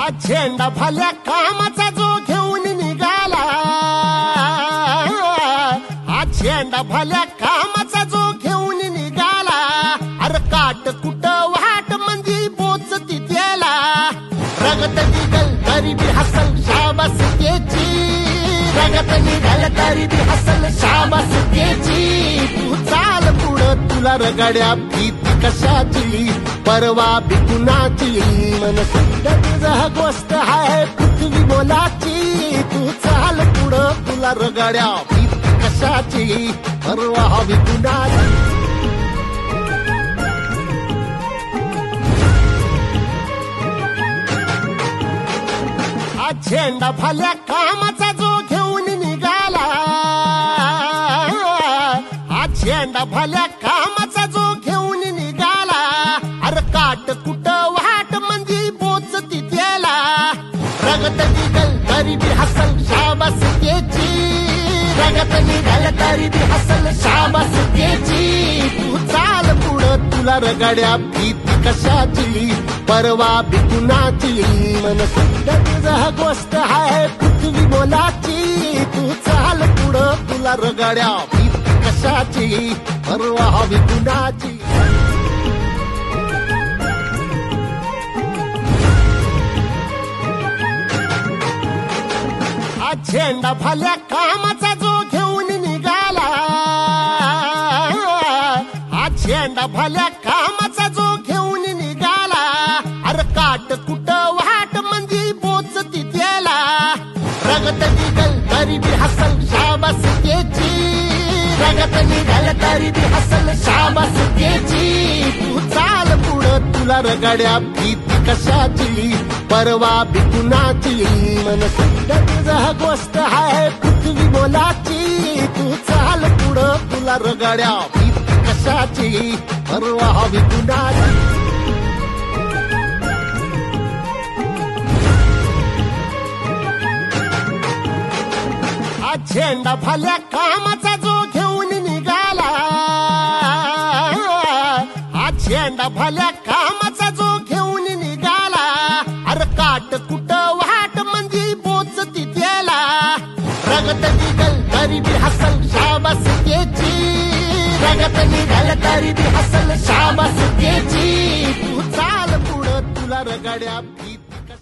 हा झेंडा भल्या कामाचा जो घेऊन निघाला, हा झेंडा भल्या कामाचा जो घेऊन निघाला, अरे काट कुट वाट मंदी बोचती त्याला, रगत निघल तरी बी हसल शाबास त्याची, रगत निघल तरी बी हसल शाबास त्याची, तू चाल पुढं तुला रगड्या भीती कशाची, परवा बी कुणाची, मन सुद्धा गोष्ट आहे पृथ्वी मोलाची, तू चाल पुढं तुला रगड्या भीती कशाची, परवा बी कुणाची. हा झेंडा भल्या कामाचा जो घेऊन निघाला, हा झेंडा भल्या कामाचा जो घेऊन निघाला, अरे काट कुट वाट मंदी बोचती त्याला, रगत निघल तरी बी हसल शाबास त्याची, रगत निघल तरी बी हसल शाबास त्याची, तू चाल पुढं तुला रगड्या भीती कशाची, परवा बी कुणाची, मन सुद्धा गोष्ट आहे पृथ्वी मोलाची, तू चाल पुढं तुला रगड्या भीती कशाची, परवा बी कुणाची. हा झेंडा भल्या कामाचा जो घेऊन निघाला, हा झेंडा भल्या कामाचा जो घेऊन निघाला, अरे काट कुट वाट मंदी बोचती त्याला, रगत निघल तरी बी हसल शाबास त्याची, रगत निघल तरी बी हसल शाबास त्याची, तू चाल पुढं तुला रगड्या भीती कशाची, परवा बी कुणाची, मन सुद्धा गोष्ट आहे पृथ्वी मोलाची, तू चाल पुढं तुला रगड्या भीती कशाची, परवा बी कुणाची. हा झेंडा भल्या कामाचा जो घेऊन निघाला, हा झेंडा भल्या कामाचा जो घेऊन निघाला, अरे काट कुट वाट मंदी बोचती त्याला, रगत निघल तरी बी हसल शाबास त्याची, रगत निघल तरी बी हसल शाबास त्याची, तू चाल पुढं तुला रगड्या